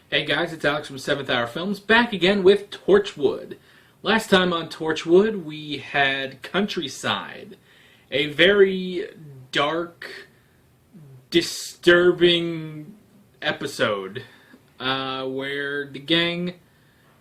Hey guys, it's Alex from 7th Hour Films, back again with Torchwood. Last time on Torchwood, we had Countryside, a very dark, disturbing episode where the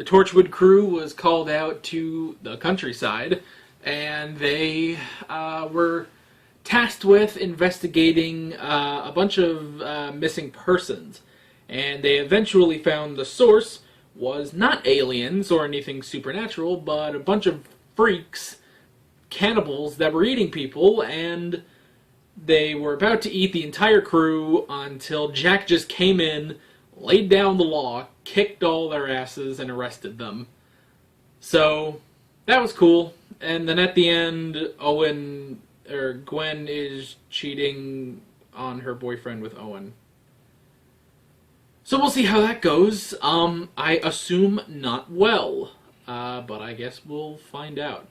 Torchwood crew was called out to the countryside, and they were tasked with investigating a bunch of missing persons. And they eventually found the source was not aliens or anything supernatural, but a bunch of freaks, cannibals that were eating people, and they were about to eat the entire crew until Jack just came in, laid down the law, kicked all their asses, and arrested them. So, that was cool. And then at the end, Gwen is cheating on her boyfriend with Owen. So we'll see how that goes. I assume not well, but I guess we'll find out.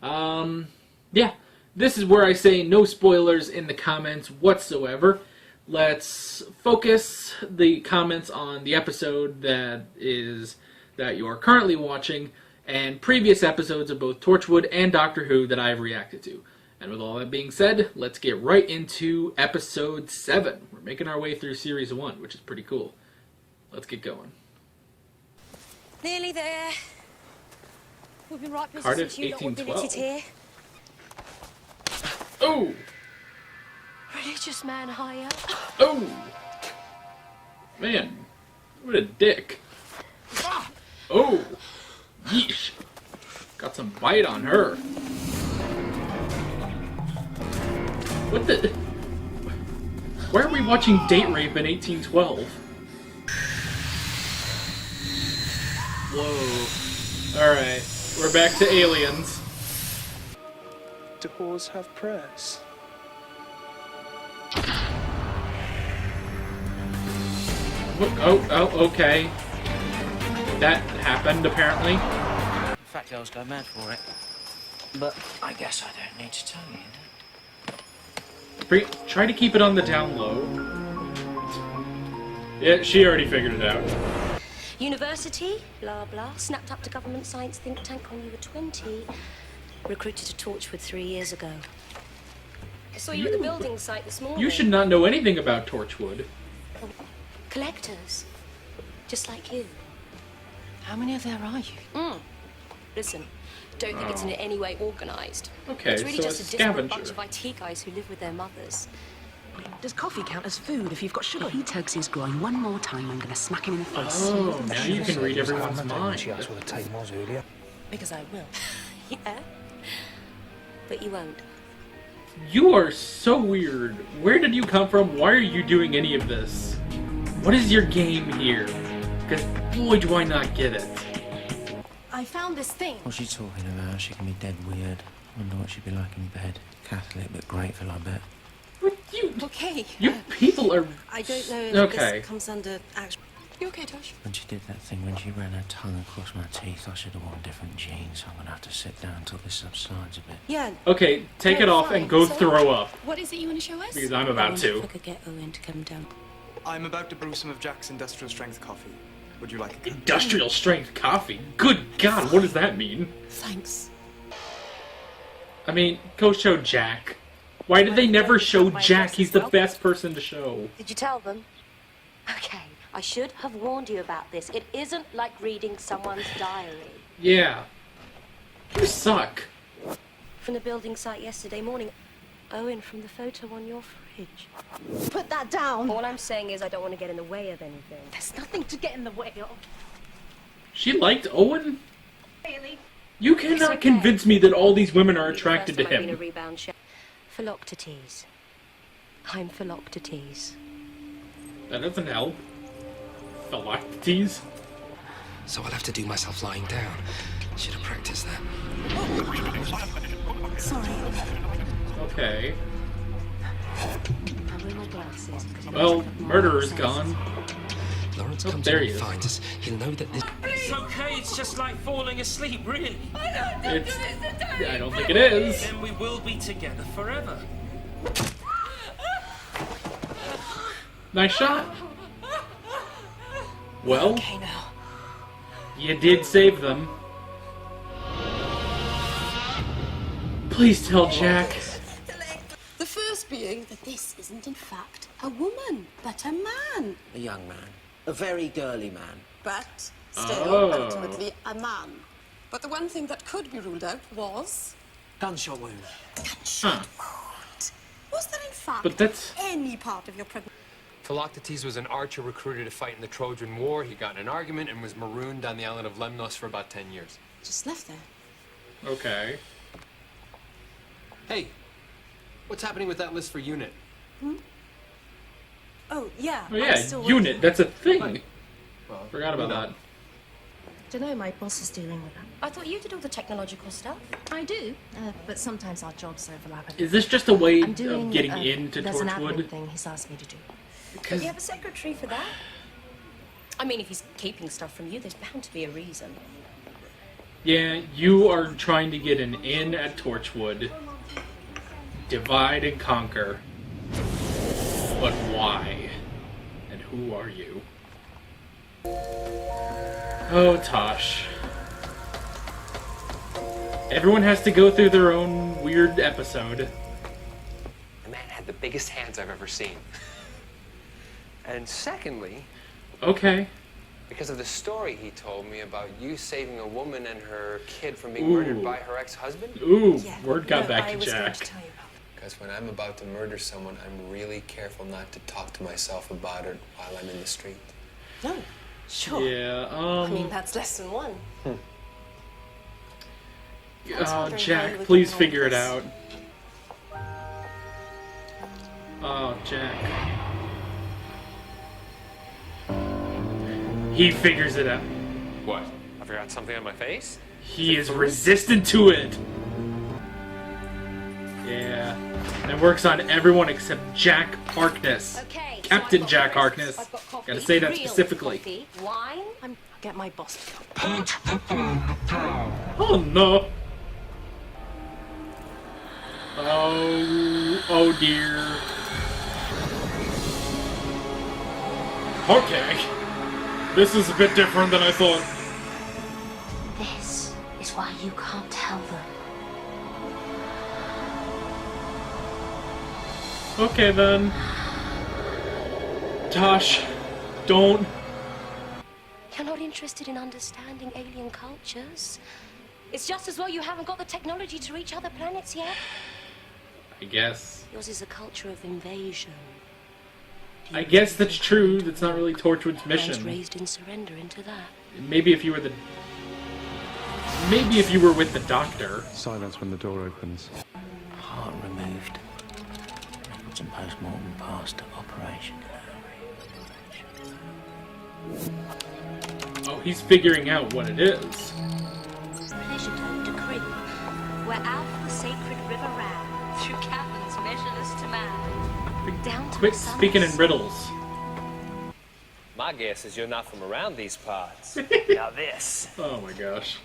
Yeah, this is where I say no spoilers in the comments whatsoever. Let's focus the comments on the episode that you are currently watching, and previous episodes of both Torchwood and Doctor Who that I've reacted to. And with all that being said, let's get right into episode 7. We're making our way through series 1, which is pretty cool. Let's get going. Nearly there. We've been right busy Cardiff, since you lot were billeted here. Oh! Religious man hire. Oh! Man, what a dick. Oh! Yeesh. Got some bite on her. What the... Why are we watching date rape in 1812? Whoa. Alright, we're back to aliens. Do whores have prayers? What? Oh, okay. That happened, apparently. In fact, girls go mad for it. But I guess I don't need to tell you. Try to keep it on the down low. Yeah, she already figured it out. University, blah blah. Snapped up to government science think tank when you were 20. Recruited to Torchwood 3 years ago. I saw you at the building site this morning. You should not know anything about Torchwood. Collectors. Just like you. How many of there are you? Listen, don't think it's in any way organised. Okay, it's really so just a a disparate scavenger. bunch of IT guys who live with their mothers. Does coffee count as food if you've got sugar? If he tugs his groin one more time, I'm going to smack him in the face. Oh, now you can read everyone's mind. She asked what the time was earlier. Because I will. Yeah? But you won't. You are so weird. Where did you come from? Why are you doing any of this? What is your game here? Because boy, do I not get it. I found this thing. What's she talking about? She can be dead weird. Wonder what she'd be like in bed. Catholic, but grateful, I bet. What you? Okay. You people are. I don't know if Okay. this comes under action. You okay, Tosh? When she did that thing, when she ran her tongue across my teeth, I should have worn different jeans. So I'm gonna have to sit down until this subsides a bit. Yeah. Okay, take No, it off fine. and go So- throw up. What is it you want to show us? Because I'm about If to. I could get Owen to come down. I'm about to brew some of Jack's industrial strength coffee. Would you like a cup? Industrial strength coffee? Good God, what does that mean? Thanks. I mean, go show Jack. Why did they never show Jack? He's the best person to show. Did you tell them? Okay, I should have warned you about this. It isn't like reading someone's diary. Yeah. You suck. From the building site yesterday morning. Owen, from the photo on your fridge. Put that down. All I'm saying is I don't want to get in the way of anything. There's nothing to get in the way of. She liked Owen? Really? You It's cannot okay. convince me that all these women are It'll be the attracted to first time I've been a him. rebound chef. Philoctetes. I'm Philoctetes. That doesn't help. Philoctetes? So I'll have to do myself lying down. Should have practiced that. Sorry. Okay. I'll wear my glasses. 'cause it Well, makes it more murderer's sense. gone. Lawrence Oh, comes there in he and is. finds us. He'll know that this... It's okay, it's just like falling asleep, really. It's... I don't think it is. Then we will be together forever. Nice shot. Well, Okay, now. you did save them. Please tell Jack. The first being that this isn't in fact a woman, but a man. A young man. A very girly man. But still, Oh. ultimately, a man. But the one thing that could be ruled out was... Gunshot wound. Huh. Was there in fact But that's... any part of your pregnancy? Philoctetes was an archer recruited to fight in the Trojan War. He got in an argument and was marooned on the island of Lemnos for about 10 years. Just left there. Okay. Hey, what's happening with that list for unit? Oh, yeah. Oh yeah, unit. That's a thing. Well, Forgot about you know. that. Don't know, my boss is dealing with that. I thought you did all the technological stuff. I do, but sometimes our jobs overlap a bit. Is this just a way I'm doing, of getting into there's an Torchwood? admin thing he's asked me to do. But you have a secretary for that? I mean, if he's keeping stuff from you, there's bound to be a reason. Yeah, you are trying to get an in at Torchwood. Divide and conquer. But why? And who are you? Oh, Tosh. Everyone has to go through their own weird episode. The man had the biggest hands I've ever seen. And secondly, Okay. because of the story he told me about you saving a woman and her kid from being Ooh. murdered by her ex-husband. Ooh, Yeah. word got back I to was going Jack. to tell you about it. Because when I'm about to murder someone, I'm really careful not to talk to myself about it while I'm in the street. No, sure. Yeah, I mean, that's lesson one. Oh, Jack, please figure it out. Oh, Jack. He figures it out. What? I forgot something on my face? He is resistant to it. Yeah. And it works on everyone except Jack Harkness. Okay. Captain I've got Jack breakfast, Harkness. I've got coffee, Gotta say that real specifically. coffee, wine. I'm get my boss. Oh no. Oh dear. Okay. This is a bit different than I thought. This is why you can't tell them. Okay then. Tosh, don't. You're not interested in understanding alien cultures. It's just as well you haven't got the technology to reach other planets yet. I guess. Yours is a culture of invasion. I guess that's true. That's not really Torchwood's Man's mission. raised in surrender into that. Maybe if you were the. Maybe if you were with the doctor. Silence when the door opens. Heart removed. Records and post-mortem passed to operation. Oh, he's figuring out what it is. Pleasure dome decree, where out the sacred river ran through caverns measureless to man, down to Quit the sun's speaking in riddles. My guess is you're not from around these parts. Now this. Oh my gosh.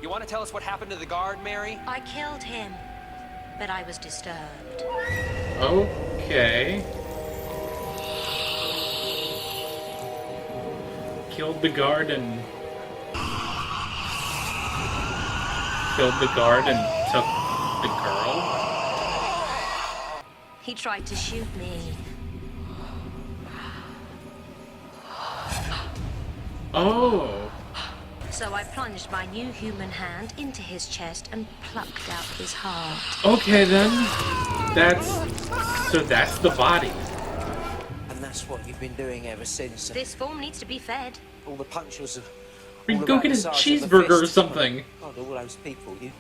You want to tell us what happened to the guard, Mary? I killed him, but I was disturbed. Okay. Killed the guard and... Killed the guard and took the girl? He tried to shoot me. Oh. So I plunged my new human hand into his chest and plucked out his heart. Okay then. So that's the body. And that's what you've been doing ever since. This form needs to be fed. All the punctures of... We can all go about get the a size of the cheeseburger or fist. something. God, all those people, you...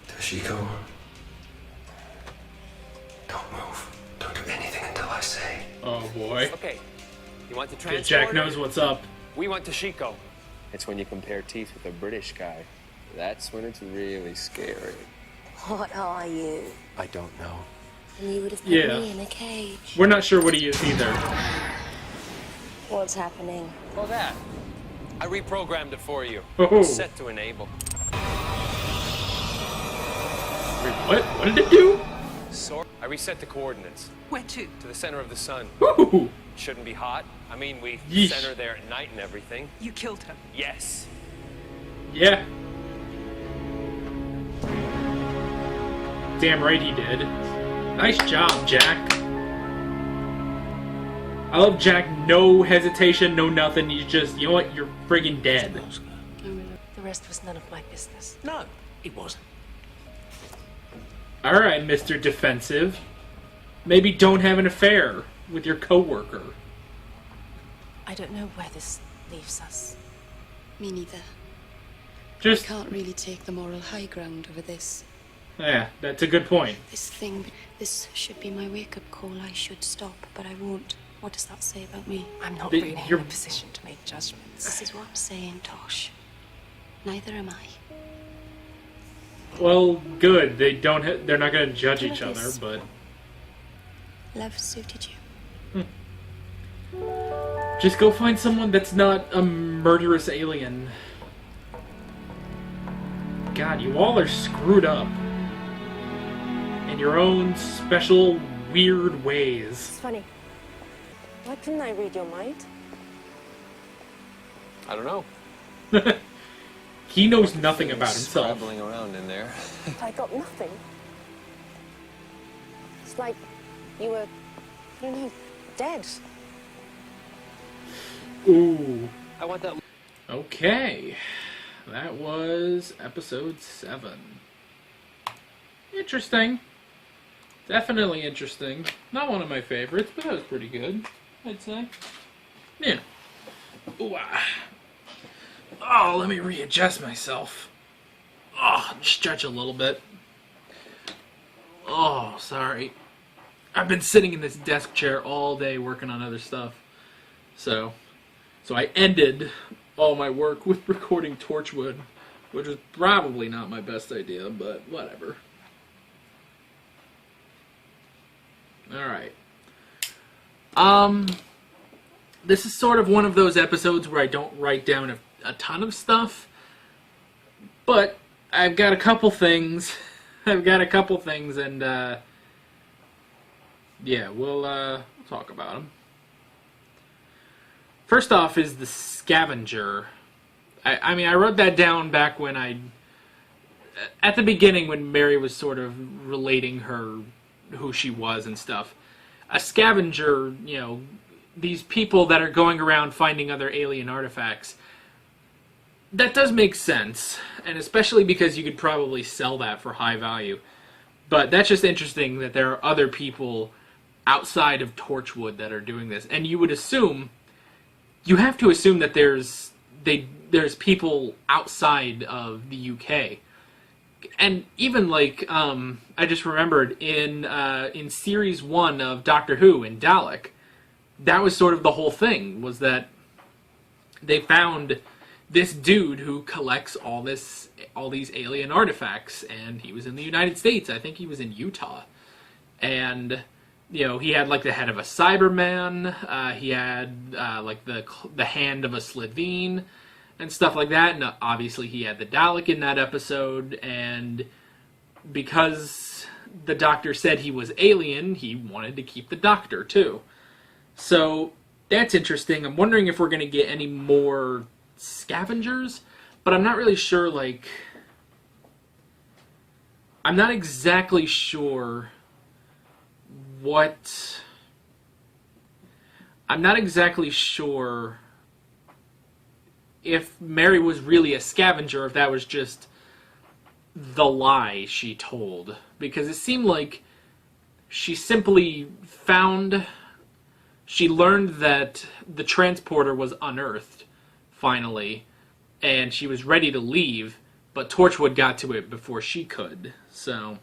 Toshiko, don't move. Don't do anything until I say. Oh boy. Okay. You want the Okay, transporter? Jack knows what's up. We want Toshiko. It's when you compare teeth with a British guy. That's when it's really scary. What are you? I don't know. And you would have put Yeah. me in a cage. We're not sure what he is either. What's happening? Oh, that. I reprogrammed it for you. Oh. Set to enable. Wait, what? What did it do? I reset the coordinates. Where to? To the center of the sun. Woo! Shouldn't be hot. I mean, we Yeesh. sent her there at night and everything. You killed her. Yes. Yeah. Damn right he did. Nice job, Jack. I love Jack. No hesitation, no nothing. He's just, you know what? You're friggin' dead. The rest was none of my business. No, it wasn't. Alright, Mr. Defensive. Maybe don't have an affair with your coworker. I don't know where this leaves us. Me neither. Just, Can't really take the moral high ground over this. yeah, that's a good point. This should be my wake-up call. I should stop, but I won't. What does that say about me? I'm not But really in you're- a position to make judgments. This is what I'm saying, Tosh. Neither am I. Well, good. They're not gonna judge each None of other, this. but Love suited you. just go find someone that's not a murderous alien. God, you all are screwed up. In your own special, weird ways. It's funny. Why couldn't I read your mind? I don't know. He knows nothing about himself. Scrabbling around in there. I got nothing. It's like you were, I don't know, dead. Ooh. I want that. Okay. That was episode 7. Interesting. Definitely interesting. Not one of my favorites, but that was pretty good, I'd say. Yeah. Ooh, ah. Oh, let me readjust myself. Oh, stretch a little bit. Oh, sorry. I've been sitting in this desk chair all day working on other stuff. So I ended all my work with recording Torchwood, which was probably not my best idea, but whatever. Alright. This is sort of one of those episodes where I don't write down a ton of stuff, but I've got a couple things. And, yeah, we'll talk about them. First off is the Scavenger. I mean, I wrote that down back when at the beginning when Mary was sort of relating who she was and stuff. A scavenger, you know, these people that are going around finding other alien artifacts. That does make sense, and especially because you could probably sell that for high value. But that's just interesting that there are other people outside of Torchwood that are doing this. And you have to assume that there's people outside of the UK. And even like I just remembered in series 1 of Doctor Who in Dalek, that was sort of the whole thing, was that they found this dude who collects all these alien artifacts, and he was in the United States. I think he was in Utah. And you know, he had like the head of a Cyberman, he had like the hand of a Slitheen and stuff like that, and obviously he had the Dalek in that episode, and because the Doctor said he was alien, he wanted to keep the Doctor too. So that's interesting. I'm wondering if we're going to get any more Scavengers, but I'm not really sure, like, I'm not exactly sure if Mary was really a scavenger, if that was just the lie she told. Because it seemed like she simply she learned that the transporter was unearthed, finally, and she was ready to leave, but Torchwood got to it before she could. So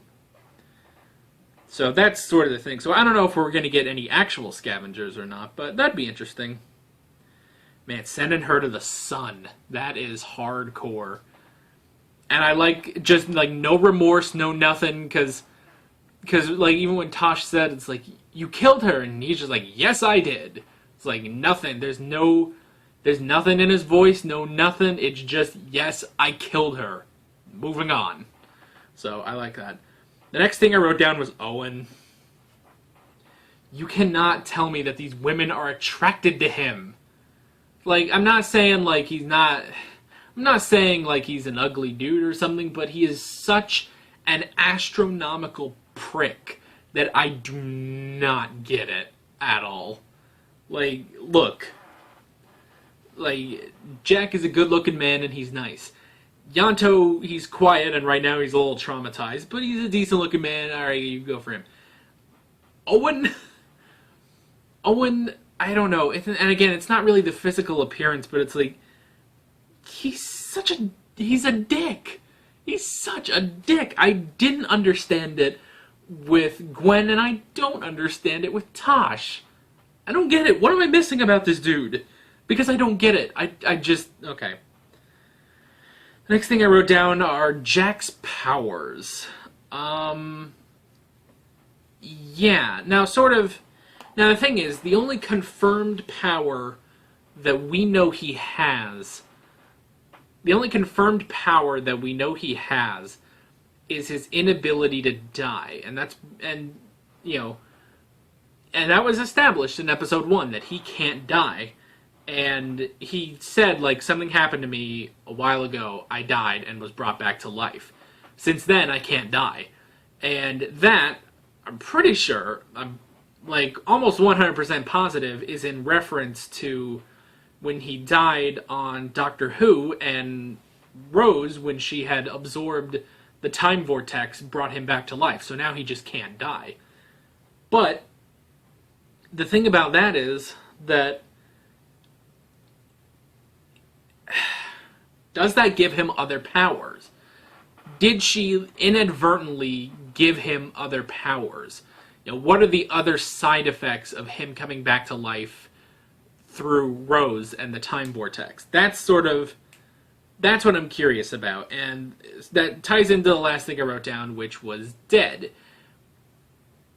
that's sort of the thing. So I don't know if we're going to get any actual scavengers or not, but that'd be interesting. Man, sending her to the sun. That is hardcore. And I like, just like, no remorse, no nothing, because like, even when Tosh said, it's like, you killed her, and he's just like, yes, I did. It's like, nothing. There's nothing in his voice, no nothing. It's just, yes, I killed her. Moving on. So I like that. The next thing I wrote down was Owen. You cannot tell me that these women are attracted to him. Like, I'm not saying like he's not... I'm not saying like he's an ugly dude or something, but he is such an astronomical prick that I do not get it at all. Like, look. Like, Jack is a good-looking man and he's nice. Yanto, he's quiet and right now he's a little traumatized, but he's a decent-looking man. Alright, you go for him. Owen, I don't know. And again, it's not really the physical appearance, but it's like, he's a dick. He's such a dick. I didn't understand it with Gwen, and I don't understand it with Tosh. I don't get it. What am I missing about this dude? Because I don't get it. I just... Okay. The next thing I wrote down are Jack's powers. Yeah. Now, sort of... Now, the thing is, the only confirmed power that we know he has... The only confirmed power that we know he has is his inability to die. And that's... And, you know... And that was established in episode 1, that he can't die. And he said, like, something happened to me a while ago, I died and was brought back to life. Since then, I can't die. And that, I'm pretty sure, I'm, like, almost 100% positive, is in reference to when he died on Doctor Who, and Rose, when she had absorbed the time vortex, brought him back to life. So now he just can't die. But the thing about that is that does that give him other powers? Did she inadvertently give him other powers? You know, what are the other side effects of him coming back to life through Rose and the time vortex? That's what I'm curious about, and that ties into the last thing I wrote down, which was dead.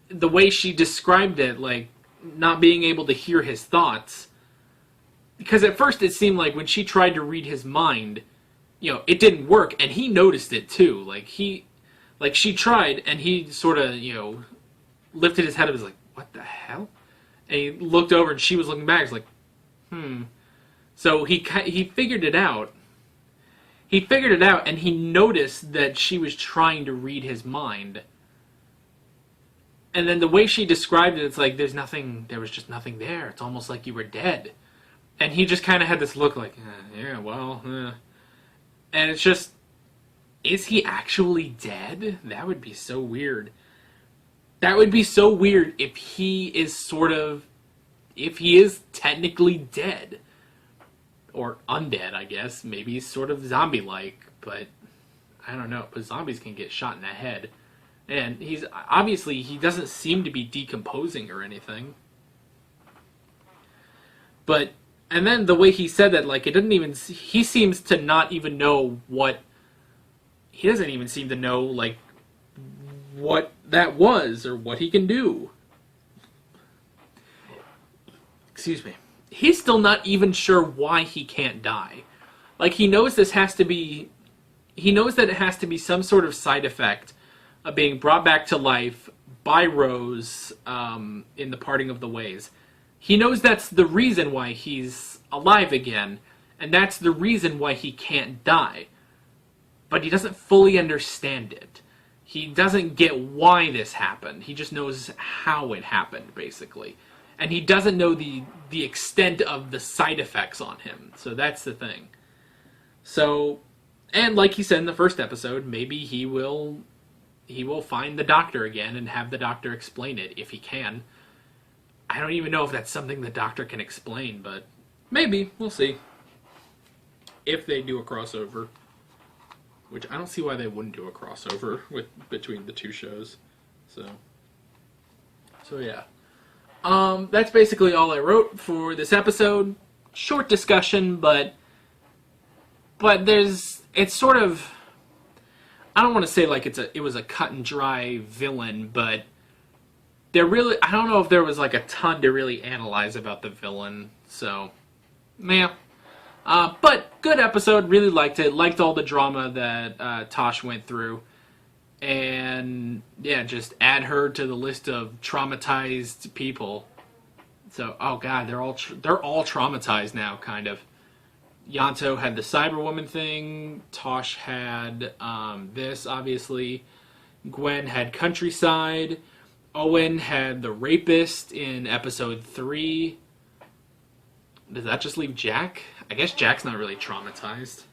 The way she described it, like, not being able to hear his thoughts, because at first it seemed like when she tried to read his mind, you know, it didn't work, and he noticed it too. Like she tried, and he sort of, you know, lifted his head and was like, what the hell? And he looked over, and she was looking back. He's like, So he figured it out. He figured it out, and he noticed that she was trying to read his mind. And then the way she described it, it's like, there was just nothing there. It's almost like you were dead. And he just kind of had this look like, yeah, well, And it's just, is he actually dead? That would be so weird. That would be so weird if he is technically dead. Or undead, I guess. Maybe he's sort of zombie-like, but I don't know, because zombies can get shot in the head. And he doesn't seem to be decomposing or anything. But, and then the way he said that, like, he seems to not even know he doesn't even seem to know, like, what that was or what he can do. Excuse me. He's still not even sure why he can't die. Like, he knows that it has to be some sort of side effect of being brought back to life by Rose in The Parting of the Ways. He knows that's the reason why he's alive again, and that's the reason why he can't die. But he doesn't fully understand it. He doesn't get why this happened. He just knows how it happened, basically. And he doesn't know the extent of the side effects on him. So that's the thing. So, and like he said in the first episode, maybe he will find the doctor again and have the doctor explain it, if he can. I don't even know if that's something the doctor can explain, but maybe. We'll see. If they do a crossover. Which I don't see why they wouldn't do a crossover between the two shows. So yeah. That's basically all I wrote for this episode. Short discussion, but it's sort of, I don't want to say like it was a cut and dry villain, but I don't know if there was like a ton to really analyze about the villain. So, yeah. But good episode, really liked it. Liked all the drama that Tosh went through. and yeah, just add her to the list of traumatized people. So, oh god, they're all traumatized now, kind of. Yanto had the Cyberwoman thing. Tosh had this, obviously. Gwen had Countryside. Owen had the rapist in episode 3. Does that just leave Jack? I guess Jack's not really traumatized.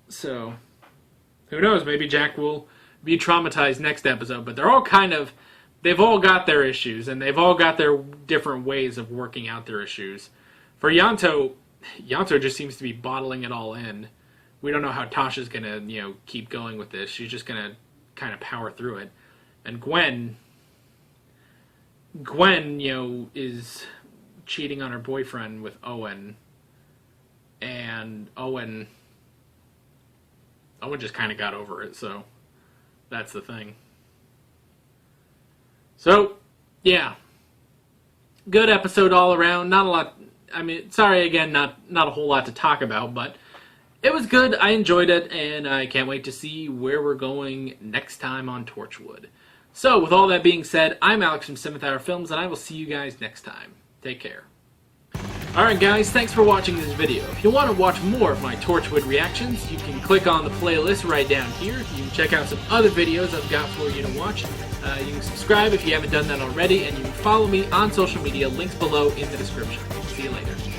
So, who knows? Maybe Jack will be traumatized next episode. But they're all kind of... They've all got their issues, and they've all got their different ways of working out their issues. For Yanto just seems to be bottling it all in. We don't know how Tasha's going to, keep going with this. She's just going to kind of power through it. And Gwen, is cheating on her boyfriend with Owen. And Owen just kind of got over it, so that's the thing. So, yeah. Good episode all around. Not a lot. I mean, sorry again, not a whole lot to talk about, but it was good. I enjoyed it, and I can't wait to see where we're going next time on Torchwood. So, with all that being said, I'm Alex from 7th Hour Films, and I will see you guys next time. Take care. Alright guys, thanks for watching this video. If you want to watch more of my Torchwood reactions, you can click on the playlist right down here. You can check out some other videos I've got for you to watch. You can subscribe if you haven't done that already, and you can follow me on social media, links below in the description. See you later.